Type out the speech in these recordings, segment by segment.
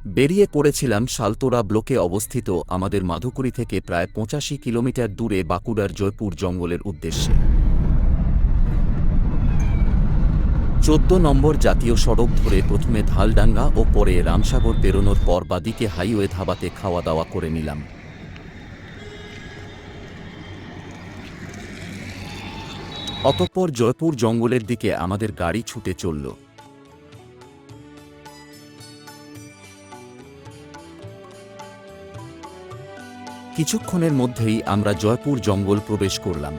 বেরিয়ে পড়েছিলাম সালতোরা ব্লকে অবস্থিত আমাদের মাধুকুরি থেকে প্রায় ৮৫ কিলোমিটার দূরে বাঁকুড়ার জয়পুর জঙ্গলের উদ্দেশ্যে। ১৪ নম্বর জাতীয় সড়ক ধরে প্রথমে ধালডাঙ্গা ও পরে রামসাগর পেরোনোর পর বাদিকে হাইওয়ে ধাবাতে খাওয়া দাওয়া করে নিলাম। অতঃপর জয়পুর জঙ্গলের দিকে আমাদের গাড়ি ছুটে চলল। কিছুক্ষণের মধ্যেই আমরা জয়পুর জঙ্গল প্রবেশ করলাম।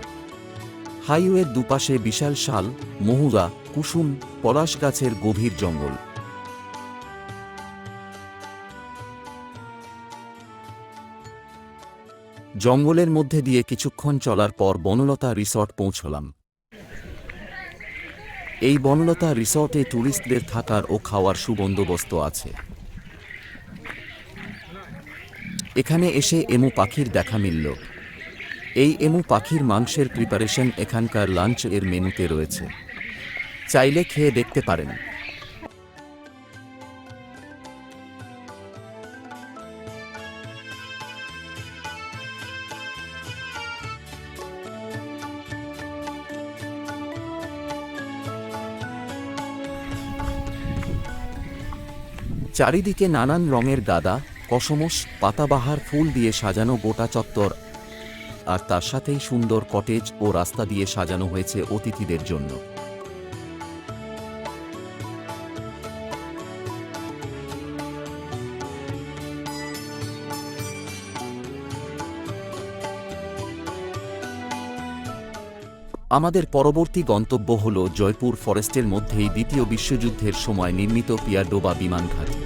হাইওয়ের দুপাশে বিশাল শাল, মহুয়া, কুসুম, পলাশ গাছের গভীর জঙ্গল। জঙ্গলের মধ্যে দিয়ে কিছুক্ষণ চলার পর বনলতা রিসর্ট পৌঁছলাম। এই বনলতা রিসর্টে ট্যুরিস্টদের থাকার ও খাওয়ার সুবন্দোবস্ত আছে। এখানে এসে এমু পাখির দেখা মিলল। এই এমু পাখির মাংসের প্রিপারেশন এখানকার লাঞ্চ এর মেনুতে রয়েছে, চাইলে খেয়ে দেখতে পারেন। চারিদিকে নানান রঙের গাদা, কসমস, পাতাবাহার ফুল দিয়ে সাজানো গোটা চত্বর, আর তার সাথেই সুন্দর কটেজ ও রাস্তা দিয়ে সাজানো হয়েছে অতিথিদের জন্য। আমাদের পরবর্তী গন্তব্য হল জয়পুর ফরেস্টের মধ্যেই দ্বিতীয় বিশ্বযুদ্ধের সময় নির্মিত পিয়ারডোবা বিমান ঘাঁটি।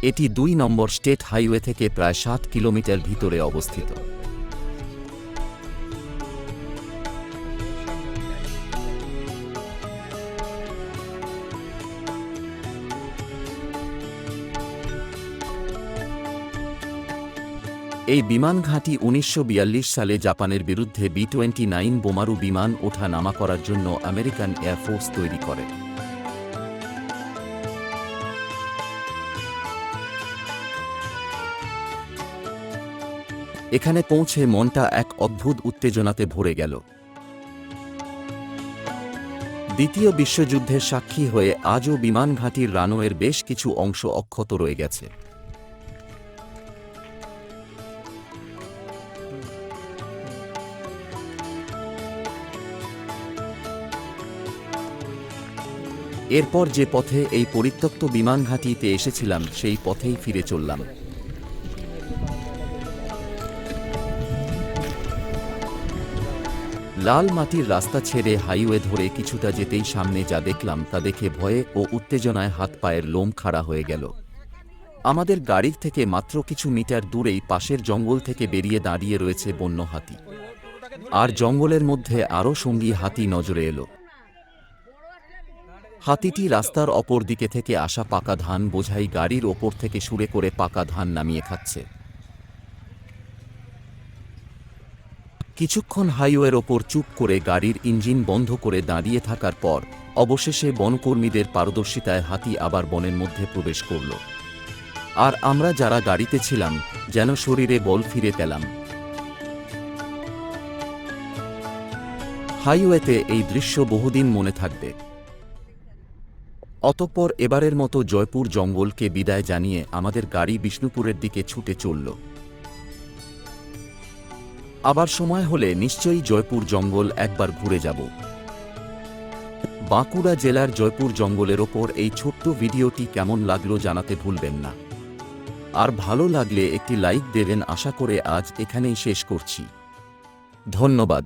এটি ২ নম্বর স্টেট হাইওয়ে থেকে প্রায় ৬০ কিলোমিটার ভিতরে অবস্থিত। এই বিমান ঘাঁটি ১৯৪২ সালে জাপানের বিরুদ্ধে B-29 বোমারু বিমান ওঠা নামা করার জন্য আমেরিকান এয়ারফোর্স তৈরি করে। এখানে পৌঁছে মনটা এক অদ্ভুত উত্তেজনাতে ভরে গেল। দ্বিতীয় বিশ্বযুদ্ধের সাক্ষী হয়ে আজও বিমান ঘাঁটির রানওয়ের বেশ কিছু অংশ অক্ষত রয়ে গেছে। এরপর যে পথে এই পরিত্যক্ত বিমান ঘাঁটিতে এসেছিলাম সেই পথেই ফিরে চললাম। লাল মাটির রাস্তা ছেড়ে হাইওয়ে ধরে কিছুটা যেতেই সামনে যা দেখলাম তা দেখে ভয়ে ও উত্তেজনায় হাত পায়ের লোম খাড়া হয়ে গেল। আমাদের গাড়ির থেকে মাত্র কিছু মিটার দূরেই পাশের জঙ্গল থেকে বেরিয়ে দাঁড়িয়ে রয়েছে বন্য হাতি, আর জঙ্গলের মধ্যে আরও সঙ্গী হাতি নজরে এলো। হাতিটি রাস্তার অপর দিকে থেকে আসা পাকা ধান বোঝাই গাড়ির ওপর থেকে সুরে করে পাকা ধান নামিয়ে খাচ্ছে। কিছুক্ষণ হাইওয়ের ওপর চুপ করে গাড়ির ইঞ্জিন বন্ধ করে দাঁড়িয়ে থাকার পর অবশেষে বনকর্মীদের পারদর্শিতায় হাতি আবার বনের মধ্যে প্রবেশ করল, আর আমরা যারা গাড়িতে ছিলাম যেন শরীরে বল ফিরে পেলাম। হাইওয়েতে এই দৃশ্য বহুদিন মনে থাকবে। অতঃপর এবারের মতো জয়পুর জঙ্গলকে বিদায় জানিয়ে আমাদের গাড়ি বিষ্ণুপুরের দিকে ছুটে চলল। আবার সময় হলে নিশ্চয়ই জয়পুর জঙ্গল একবার ঘুরে যাব। বাঁকুড়া জেলার জয়পুর জঙ্গলের ওপর এই ছোট্ট ভিডিওটি কেমন লাগলো জানাতে ভুলবেন না, আর ভালো লাগলে একটি লাইক দেবেন। আশা করে আজ এখানেই শেষ করছি। ধন্যবাদ।